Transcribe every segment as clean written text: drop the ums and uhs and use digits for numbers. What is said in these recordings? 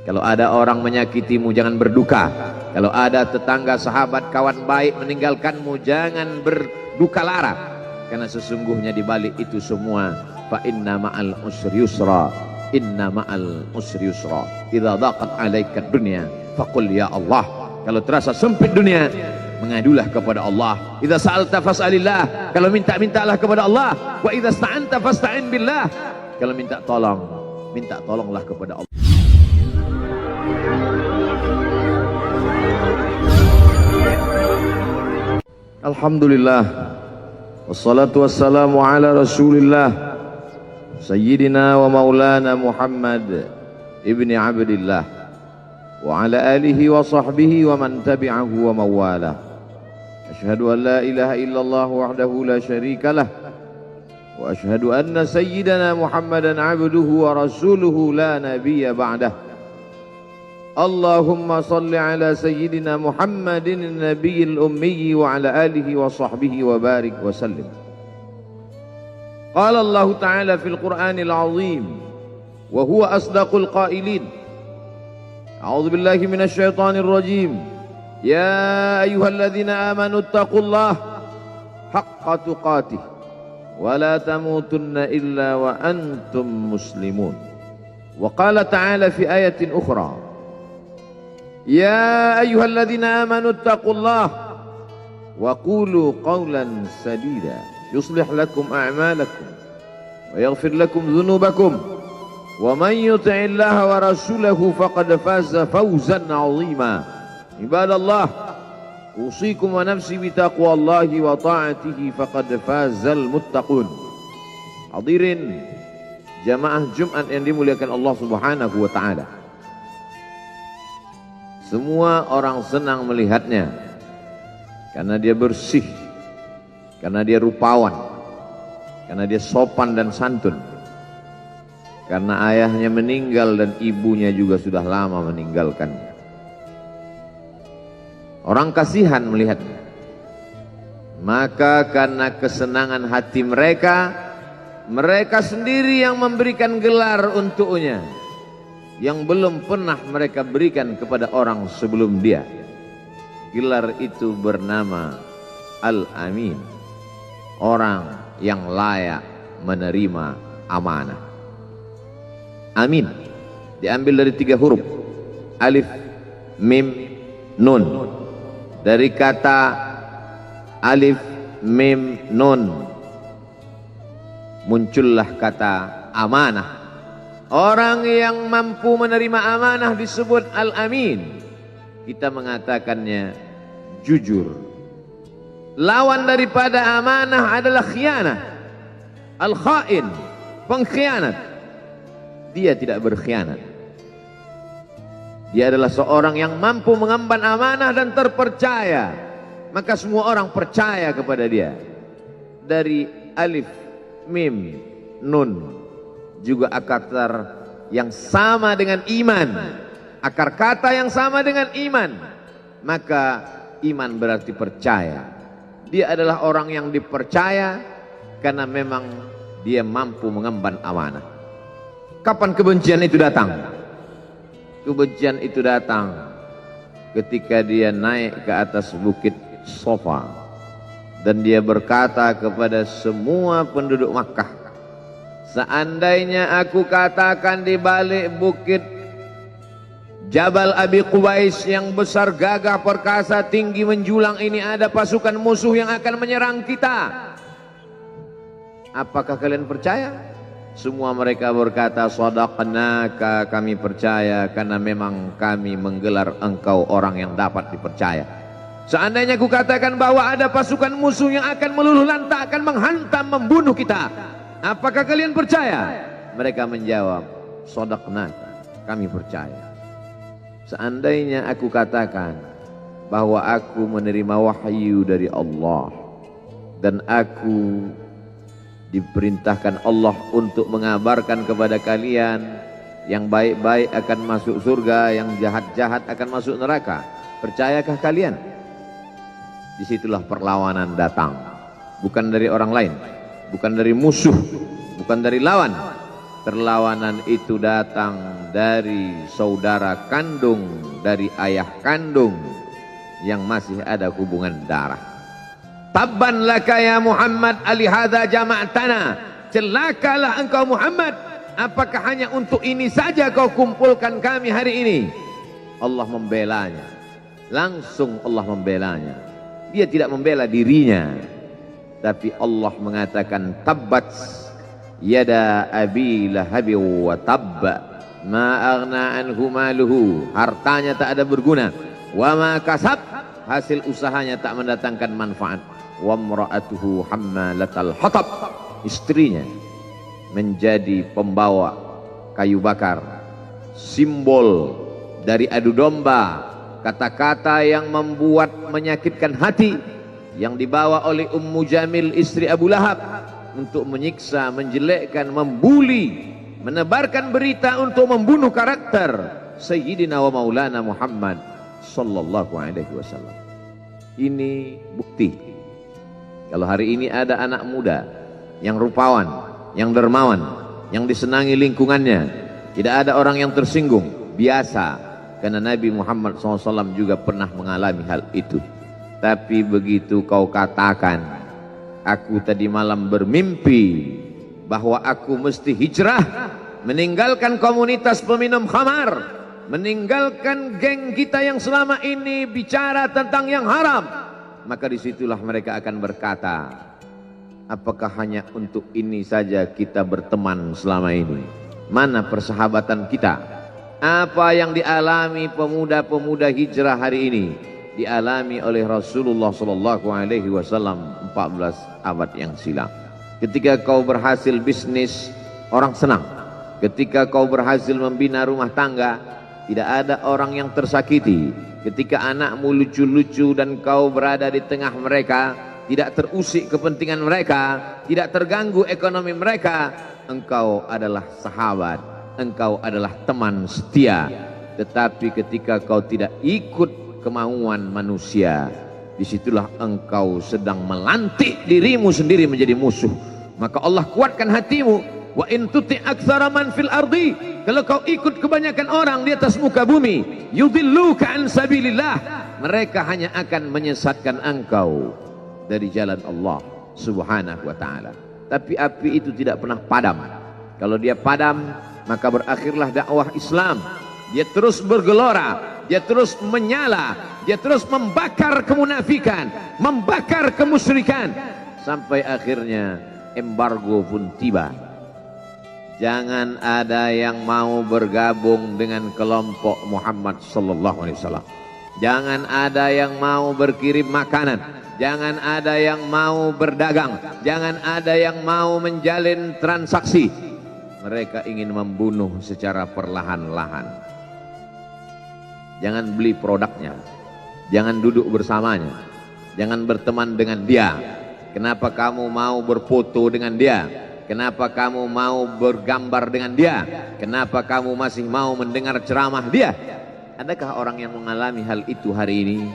Kalau ada orang menyakitimu, jangan berduka. Kalau ada tetangga, sahabat, kawan baik meninggalkanmu, jangan berduka lara. Karena sesungguhnya di balik itu semua, fa inna ma'al usri yusra, inna ma'al usri yusra. Idza daqat 'alaika dunya faqul ya Allah. Kalau terasa sempit dunia, mengadulah kepada Allah. Idza sa'alta fas'alillah. Kalau minta-mintalah kepada Allah. Wa idza sta'anta fasta'in billah. Kalau minta tolong, minta tolonglah kepada Allah. Alhamdulillah, wassalatu wassalamu ala rasulillah Sayyidina wa maulana Muhammad ibni Abdillah wa ala alihi wa sahbihi wa man tabi'ahu wa mawalah. Ashhadu an la ilaha illallah wahdahu la syarika lah, wa ashhadu anna sayyidana Muhammadan abduhu wa rasuluhu la nabiyya ba'dah. Allahumma salli ala sayyidina Muhammadin nabiyil ummi wa ala alihi wa sahbihi wa barik wa sallim. Qala Allah Ta'ala fil Qur'anil azim wa huwa asdaqul qailin. A'udzu billahi minasy syaithanir rajim. Ya ayyuhalladzina amanu taqullaha haqqa tuqatih wa la tamutunna illa wa antum muslimun. Wa qala ta'ala fi ayatin ukhra. Ya ayyuhalladzina amanu taqullaha wa qulu qawlan sadida yuslih lakum a'malakum wa yaghfir lakum dhunubakum wa man yuti'illaha wa rasulahu faqad faza fawzan 'azima. Ibadallah, usikum wa nafsi bi taqwallahi wa ta'atihi faqad fazal muttaqun. Hadirin jamaah Jumat yang dimuliakan Allah Subhanahu wa taala. Semua orang senang melihatnya karena dia bersih, karena dia rupawan, karena dia sopan dan santun, karena ayahnya meninggal dan ibunya juga sudah lama meninggalkannya. Orang kasihan melihatnya, maka karena kesenangan hati mereka, mereka sendiri yang memberikan gelar untuknya yang belum pernah mereka berikan kepada orang sebelum dia. Gelar itu bernama Al-Amin, orang yang layak menerima amanah. Amin diambil dari 3 huruf, alif, mim, nun. Dari kata alif, mim, nun muncullah kata amanah. Orang yang mampu menerima amanah disebut Al-Amin. Kita mengatakannya jujur. Lawan daripada amanah adalah khianah. Al-Khain, pengkhianat. Dia tidak berkhianat. Dia adalah seorang yang mampu mengemban amanah dan terpercaya. Maka semua orang percaya kepada dia. Dari alif, mim, nun, juga akar yang sama dengan iman, akar kata yang sama dengan iman. Maka iman berarti percaya. Dia adalah orang yang dipercaya karena memang dia mampu mengemban amanah. Kapan kebencian itu datang? Kebencian itu datang ketika dia naik ke atas bukit Safa dan dia berkata kepada semua penduduk Makkah, seandainya aku katakan di balik bukit Jabal Abi Qubais yang besar, gagah, perkasa, tinggi, menjulang ini ada pasukan musuh yang akan menyerang kita, apakah kalian percaya? Semua mereka berkata, shadaqnaka, kami percaya karena memang kami menggelar engkau orang yang dapat dipercaya. Seandainya aku katakan bahwa ada pasukan musuh yang akan meluluh lantakkan, menghantam, membunuh kita, apakah kalian percaya? Mereka menjawab, shadaqnaka, kami percaya. Seandainya aku katakan bahwa aku menerima wahyu dari Allah dan aku diperintahkan Allah untuk mengabarkan kepada kalian yang baik-baik akan masuk surga, yang jahat-jahat akan masuk neraka, percayakah kalian? Disitulah perlawanan datang, bukan dari orang lain, bukan dari musuh, bukan dari lawan, perlawanan itu datang dari saudara kandung, dari ayah kandung yang masih ada hubungan darah. Tabban laka ya Muhammad alihadza jama'tana. Celakalah engkau Muhammad, apakah hanya untuk ini saja kau kumpulkan kami hari ini? Allah membelanya. Langsung Allah membelanya. Dia tidak membela dirinya, tapi Allah mengatakan tabbat yada abi lahabi wa tabba ma aghna anhu maluhu. Hartanya tak ada berguna. Wa ma kasab, hasil usahanya tak mendatangkan manfaat. Wa imra'atuhu hammalatal hatab, istrinya menjadi pembawa kayu bakar, simbol dari adu domba, kata-kata yang membuat menyakitkan hati yang dibawa oleh Ummu Jamil istri Abu Lahab untuk menyiksa, menjelekkan, membuli, menebarkan berita untuk membunuh karakter Sayyidina wa Maulana Muhammad sallallahu alaihi wasallam. Ini bukti kalau hari ini ada anak muda yang rupawan, yang dermawan, yang disenangi lingkungannya, tidak ada orang yang tersinggung, biasa, karena Nabi Muhammad SAW juga pernah mengalami hal itu. Tapi begitu kau katakan, aku tadi malam bermimpi bahwa aku mesti hijrah, meninggalkan komunitas peminum khamar, meninggalkan geng kita yang selama ini bicara tentang yang haram, maka disitulah mereka akan berkata, apakah hanya untuk ini saja kita berteman selama ini? Mana persahabatan kita? Apa yang dialami pemuda-pemuda hijrah hari ini dialami oleh Rasulullah sallallahu alaihi wasallam 14 abad yang silam. Ketika kau berhasil bisnis, orang senang. Ketika kau berhasil membina rumah tangga, tidak ada orang yang tersakiti. Ketika anakmu lucu-lucu dan kau berada di tengah mereka, tidak terusik kepentingan mereka, tidak terganggu ekonomi mereka, engkau adalah sahabat, engkau adalah teman setia. Tetapi ketika kau tidak ikut kemauan manusia, disitulah engkau sedang melantik dirimu sendiri menjadi musuh. Maka Allah kuatkan hatimu. Wa in tuti aktsara man fil ardi, kalau kau ikut kebanyakan orang di atas muka bumi, yudilluka an sabilillah, mereka hanya akan menyesatkan engkau dari jalan Allah subhanahu wa ta'ala. Tapi api itu tidak pernah padam. Kalau dia padam, maka berakhirlah dakwah Islam. Dia terus bergelora, dia terus menyala, dia terus membakar kemunafikan, membakar kemusyrikan, sampai akhirnya embargo pun tiba. Jangan ada yang mau bergabung dengan kelompok Muhammad sallallahu alaihi wasallam. Jangan ada yang mau berkirim makanan. Jangan ada yang mau berdagang. Jangan ada yang mau menjalin transaksi. Mereka ingin membunuh secara perlahan-lahan. Jangan beli produknya. Jangan duduk bersamanya. Jangan berteman dengan dia. Kenapa kamu mau berfoto dengan dia? Kenapa kamu mau bergambar dengan dia? Kenapa kamu masih mau mendengar ceramah dia? Adakah orang yang mengalami hal itu hari ini?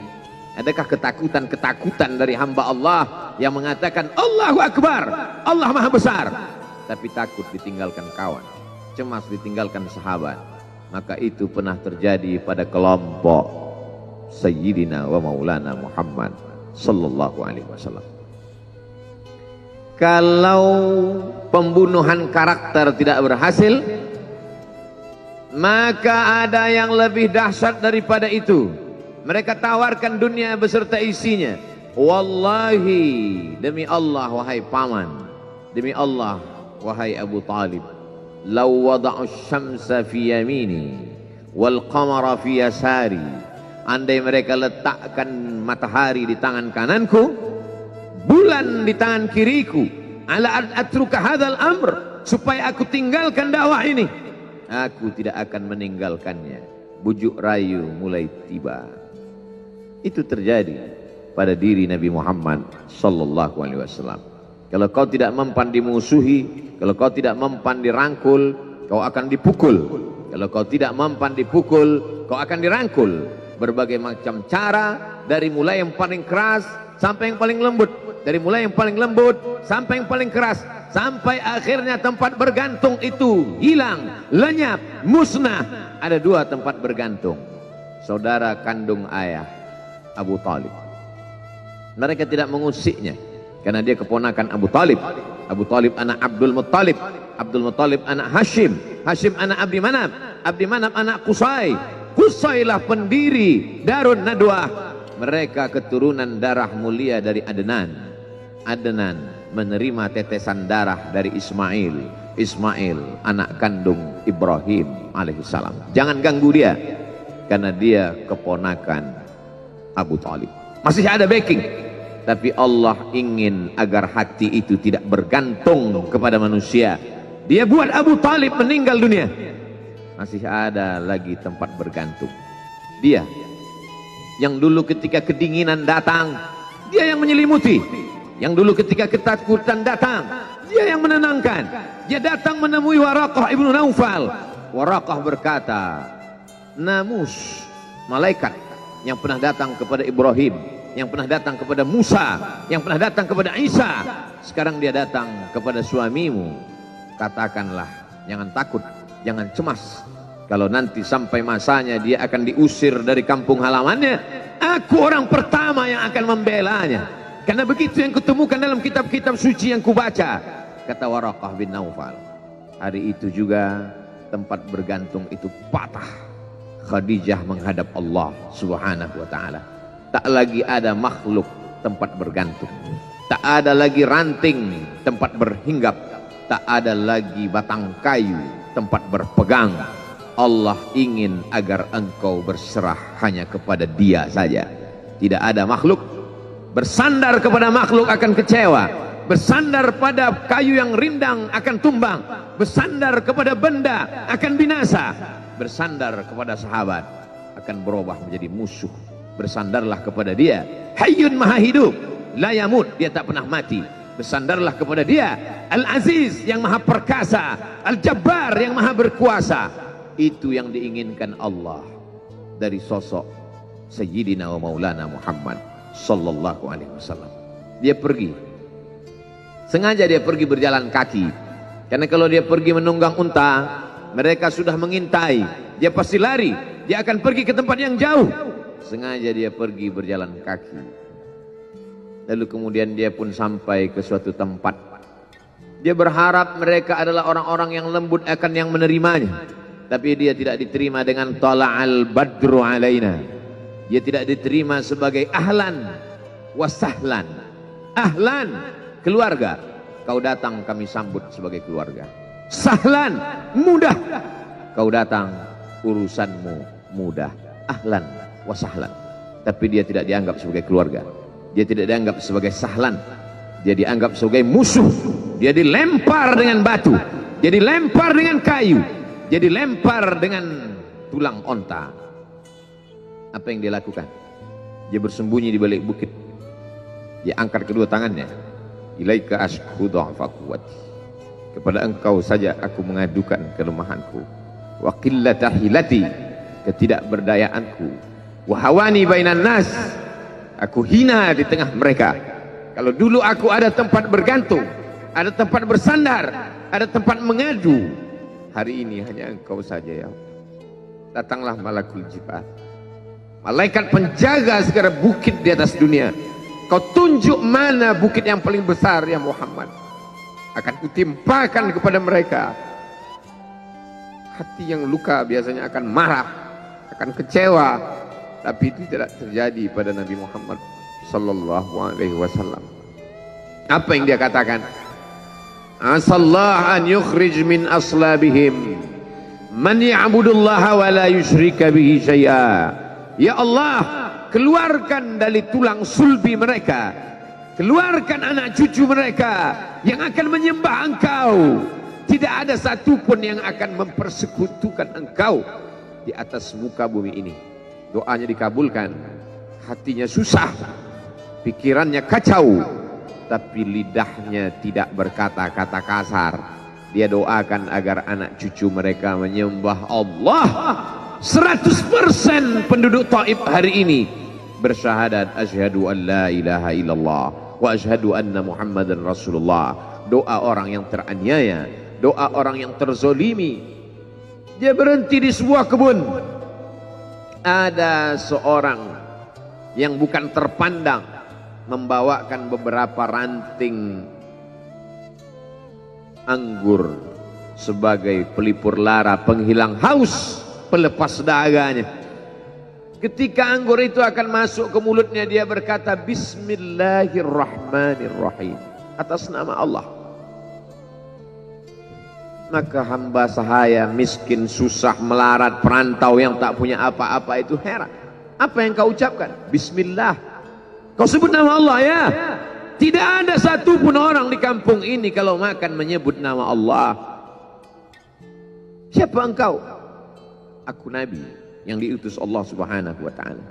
Adakah ketakutan-ketakutan dari hamba Allah yang mengatakan Allahu Akbar, Allah Maha Besar, tapi takut ditinggalkan kawan, cemas ditinggalkan sahabat? Maka itu pernah terjadi pada kelompok Sayyidina wa Maulana Muhammad sallallahu alaihi wasallam. Kalau pembunuhan karakter tidak berhasil, maka ada yang lebih dahsyat daripada itu. Mereka tawarkan dunia beserta isinya. Wallahi, demi Allah wahai paman, demi Allah wahai Abu Talib, law wada'u syamsa fi yamini wal qamara fi yasari, andai mereka letakkan matahari di tangan kananku, bulan di tangan kiriku, ala atruka hadzal amr, supaya aku tinggalkan dakwah ini, aku tidak akan meninggalkannya. Bujuk rayu mulai tiba. Itu terjadi pada diri Nabi Muhammad sallallahu alaihi wasallam. Kalau kau tidak mempan dimusuhi, kalau kau tidak mempan dirangkul, kau akan dipukul. Kalau kau tidak mempan dipukul, kau akan dirangkul. Berbagai macam cara, dari mulai yang paling keras sampai yang paling lembut. dari mulai yang paling lembut sampai yang paling keras, sampai akhirnya tempat bergantung itu hilang, lenyap, musnah. Ada dua tempat bergantung, saudara kandung ayah Abu Talib. Mereka tidak mengusiknya karena dia keponakan Abu Talib. Abu Talib anak Abdul Muttalib, Abdul Muttalib anak Hashim, Hashim anak Abdi Manaf, Abdi Manaf anak Qusay, Qusaylah pendiri Darun Nadwah. Mereka keturunan darah mulia dari Adnan. Adnan menerima tetesan darah dari Ismail. Ismail anak kandung Ibrahim alaihissalam. Jangan ganggu dia karena dia keponakan Abu Talib. Masih ada backing, tapi Allah ingin agar hati itu tidak bergantung kepada manusia. Dia buat Abu Talib meninggal dunia, masih ada lagi tempat bergantung. Dia yang dulu ketika kedinginan datang, dia yang menyelimuti. Yang dulu ketika ketakutan datang, dia yang menenangkan. Dia datang menemui Waraqah ibnu Naufal. Waraqah berkata, Namus, malaikat yang pernah datang kepada Ibrahim, yang pernah datang kepada Musa, yang pernah datang kepada Isa, sekarang dia datang kepada suamimu. Katakanlah, jangan takut, jangan cemas. Kalau nanti sampai masanya dia akan diusir dari kampung halamannya, aku orang pertama yang akan membelanya. Karena begitu yang kutemukan dalam kitab-kitab suci yang kubaca, kata Waraqah bin Naufal. Hari itu juga tempat bergantung itu patah. Khadijah menghadap Allah subhanahu wa ta'ala. Tak lagi ada makhluk tempat bergantung, tak ada lagi ranting tempat berhinggap, tak ada lagi batang kayu tempat berpegang. Allah ingin agar engkau berserah hanya kepada Dia saja. Tidak ada makhluk. Bersandar kepada makhluk akan kecewa, bersandar pada kayu yang rindang akan tumbang, bersandar kepada benda akan binasa, bersandar kepada sahabat akan berubah menjadi musuh. Bersandarlah kepada Dia, Hayyun Maha Hidup, la yamut, Dia tak pernah mati. Bersandarlah kepada Dia, Al-Aziz yang Maha Perkasa, Al-Jabbar yang Maha Berkuasa. Itu yang diinginkan Allah dari sosok Sayyidina wa Maulana Muhammad sallallahu alaihi wasallam. Dia pergi, sengaja dia pergi berjalan kaki, karena kalau dia pergi menunggang unta, mereka sudah mengintai. Dia pasti lari, dia akan pergi ke tempat yang jauh. Sengaja dia pergi berjalan kaki. Lalu kemudian dia pun sampai ke suatu tempat. Dia berharap mereka adalah orang-orang yang lembut akan yang menerimanya. Tapi dia tidak diterima dengan tala'al badru alaina. Dia tidak diterima sebagai ahlan wasahlan. Ahlan, keluarga, kau datang kami sambut sebagai keluarga. Sahlan, mudah, kau datang urusanmu mudah. Ahlan wasahlan. Tapi dia tidak dianggap sebagai keluarga. Dia tidak dianggap sebagai sahlan. Dia dianggap sebagai musuh. Dia dilempar dengan batu, dia dilempar dengan kayu, dia dilempar dengan tulang onta. Apa yang dia lakukan? Dia bersembunyi di balik bukit. Dia angkat kedua tangannya. Ilaika ashku dha'fa quwwati. Kepada engkau saja aku mengadukan kelemahanku. Wa qillata hilati, ketidakberdayaanku. Wa hawani bainan nas, aku hina di tengah mereka. Kalau dulu aku ada tempat bergantung, ada tempat bersandar, ada tempat mengadu, hari ini hanya engkau saja ya. Datanglah malakul jibal, malaikat penjaga segala bukit di atas dunia. Kau tunjuk mana bukit yang paling besar ya Muhammad, akan kutimpakan kepada mereka. Hati yang luka biasanya akan marah, akan kecewa, tapi itu tidak terjadi pada Nabi Muhammad sallallahu alaihi wasallam. Apa yang dia katakan? Asallah an yukhrij min aslabihim man ya'budullaha wa la yusyrika bihi syai'a. Ya Allah, keluarkan dari tulang sulbi mereka, keluarkan anak cucu mereka yang akan menyembah engkau. Tidak ada satupun yang akan mempersekutukan engkau di atas muka bumi ini. Doanya dikabulkan, hatinya susah, pikirannya kacau, tapi lidahnya tidak berkata-kata kasar. Dia doakan agar anak cucu mereka menyembah Allah. 100% penduduk Taif hari ini bersyahadat asyhadu an la ilaha illallah wa asyhadu anna Muhammadan Rasulullah. Doa orang yang teraniaya, doa orang yang terzolimi. Dia berhenti di sebuah kebun. Ada seorang yang bukan terpandang membawakan beberapa ranting anggur sebagai pelipur lara, penghilang haus, pelepas daganya. Ketika anggur itu akan masuk ke mulutnya, dia berkata Bismillahirrahmanirrahim, atas nama Allah. Maka hamba sahaya miskin, susah, melarat, perantau yang tak punya apa-apa itu heran. Apa yang kau ucapkan? Bismillah. Kau sebut nama Allah ya. Tidak ada satupun orang di kampung ini kalau makan menyebut nama Allah. Siapa engkau? Aku Nabi yang diutus Allah Subhanahu wa ta'ala.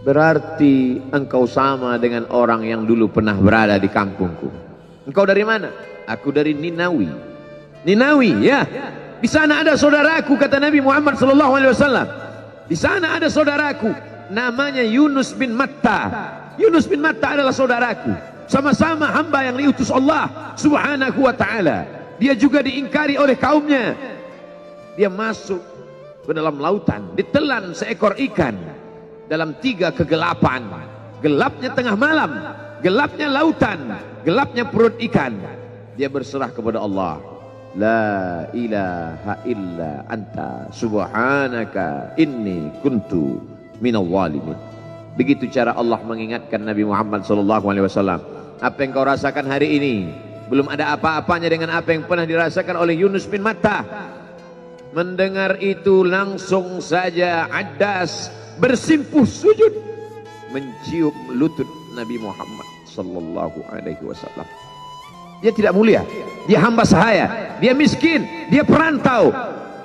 Berarti engkau sama dengan orang yang dulu pernah berada di kampungku. Engkau dari mana? Aku dari Ninawi. Ninawi, ya. Di sana ada saudaraku, kata Nabi Muhammad sallallahu alaihi wasallam. Di sana ada saudaraku namanya Yunus bin Matta. Yunus bin Matta adalah saudaraku. Sama-sama hamba yang diutus Allah Subhanahu wa ta'ala. Dia juga diingkari oleh kaumnya. Dia masuk ke dalam lautan, ditelan seekor ikan dalam 3 kegelapan. Gelapnya tengah malam, gelapnya lautan, gelapnya perut ikan. Dia berserah kepada Allah. La ilaha illa anta subhanaka inni kuntu minal zalimin. Begitu cara Allah mengingatkan Nabi Muhammad SAW. Apa yang kau rasakan hari ini belum ada apa-apanya dengan apa yang pernah dirasakan oleh Yunus bin Matta. Mendengar itu langsung saja Addas bersimpuh sujud mencium lutut Nabi Muhammad sallallahu alaihi wasallam. Dia tidak mulia, dia hamba sahaya, dia miskin, dia perantau,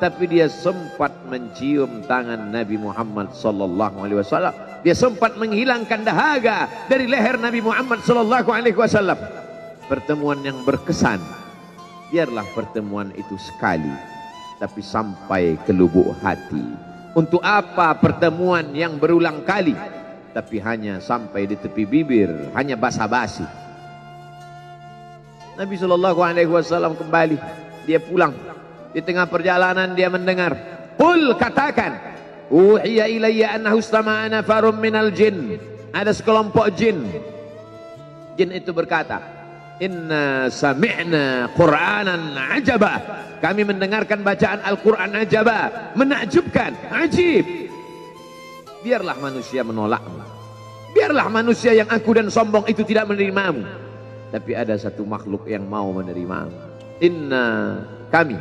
tapi dia sempat mencium tangan Nabi Muhammad sallallahu alaihi wasallam. Dia sempat menghilangkan dahaga dari leher Nabi Muhammad sallallahu alaihi wasallam. Pertemuan yang berkesan. Biarlah pertemuan itu sekali, tapi sampai ke lubuk hati. Untuk apa pertemuan yang berulang kali tapi hanya sampai di tepi bibir, hanya basa-basi? Nabi SAW kembali, dia pulang. Di tengah perjalanan dia mendengar, qul, katakan, uhiya ilayya annahu istama'a nafarun minal jin. Ada sekelompok jin. Jin itu berkata, inna sami'na qur'anan ajaba. Kami mendengarkan bacaan Al-Quran ajaba, menakjubkan, ajib. Biarlah manusia menolakmu, biarlah manusia yang aku dan sombong itu tidak menerimamu, tapi ada satu makhluk yang mau menerimamu. Inna, kami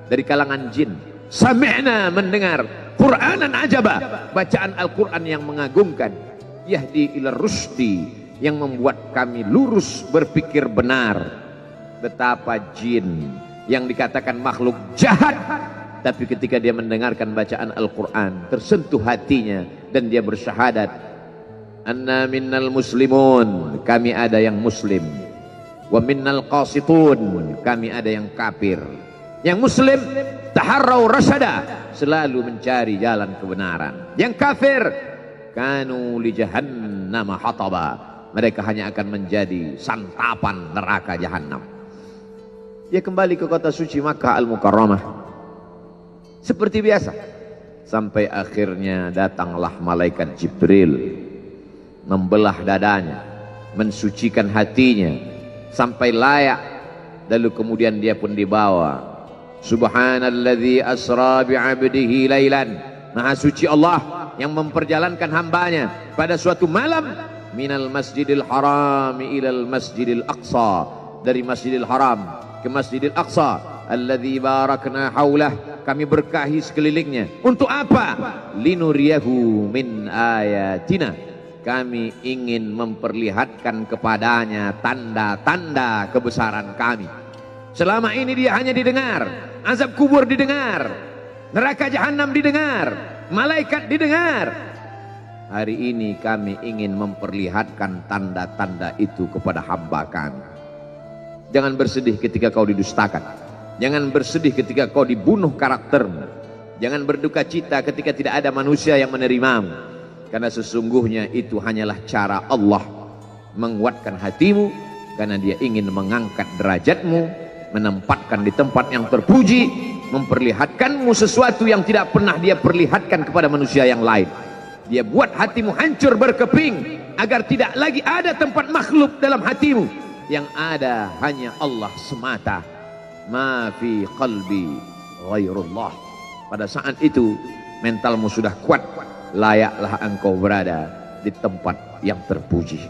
dari kalangan jin, sami'na, mendengar, Qur'anan ajaba, bacaan Al-Quran yang mengagumkan, yahdi ila rusdi, yang membuat kami lurus berpikir benar. Betapa jin yang dikatakan makhluk jahat, tapi ketika dia mendengarkan bacaan Al-Quran tersentuh hatinya dan dia bersyahadat, anna minnal muslimun, kami ada yang muslim, wa minnal qasitun, kami ada yang kafir. Yang muslim taharrau rasyada, selalu mencari jalan kebenaran. Yang kafir kanu li jahannam hataba, mereka hanya akan menjadi santapan neraka jahanam. Dia kembali ke kota suci Makkah Al-Mukarramah seperti biasa, sampai akhirnya datanglah malaikat Jibril membelah dadanya, mensucikan hatinya sampai layak, lalu kemudian dia pun dibawa. Subhanalladzi asra bi'abdihi lailan, maha suci Allah yang memperjalankan hambanya pada suatu malam, minal masjidil haram ilal masjidil aqsa, dari masjidil haram ke Masjidil Aqsa, alladzi barakna haulah, kami berkahi sekelilingnya. Untuk apa? Linuriyahu min ayatina, kami ingin memperlihatkan kepadanya tanda-tanda kebesaran kami. Selama ini dia hanya didengar, azab kubur didengar, neraka jahanam didengar, malaikat didengar. Hari ini kami ingin memperlihatkan tanda-tanda itu kepada hamba kami. Jangan bersedih ketika kau didustakan. Jangan bersedih ketika kau dibunuh karaktermu. Jangan berduka cita ketika tidak ada manusia yang menerimamu. karena sesungguhnya itu hanyalah cara Allah menguatkan hatimu, karena dia ingin mengangkat derajatmu, menempatkan di tempat yang terpuji, memperlihatkanmu sesuatu yang tidak pernah dia perlihatkan kepada manusia yang lain. Dia buat hatimu hancur berkeping agar tidak lagi ada tempat makhluk dalam hatimu, yang ada hanya Allah semata. Ma fi qalbi ghairullah. Pada saat itu mentalmu sudah kuat, layaklah engkau berada di tempat yang terpuji.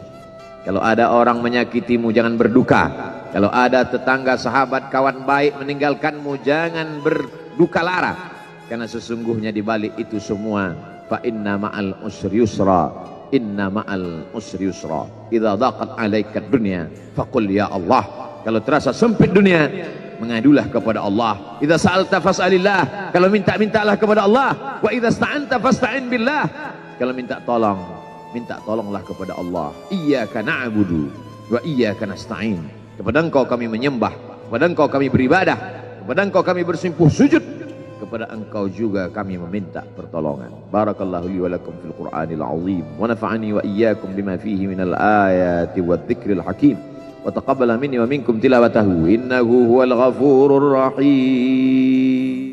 Kalau ada orang menyakitimu, jangan berduka. Kalau ada tetangga, sahabat, kawan baik meninggalkanmu, jangan berduka lara, karena sesungguhnya di balik itu semua, fa inna ma'al usri yusra, inna ma'al usri yusra, idza daqat 'alaika dunya faqul ya Allah. Kalau terasa sempit dunia, mengadulah kepada Allah. Idza sa'alta fas'alillah, kalau minta-mintalah kepada Allah. Wa idza sta'anta fasta'in billah, kalau minta tolong, minta tolonglah kepada Allah. Iyyaka na'budu wa iyyaka nasta'in. Kepada Engkau kami menyembah, kepada Engkau kami beribadah, kepada Engkau kami bersimpuh sujud, kepada Engkau juga kami meminta pertolongan. Barakallahu li wa lakum fil Qur'anil azim wa nafa'ani wa iyyakum bima fihi minal ayati wadh-dhikril hakim wa taqabbala minni wa minkum tilawatahu innahu huwal ghafurur rahim.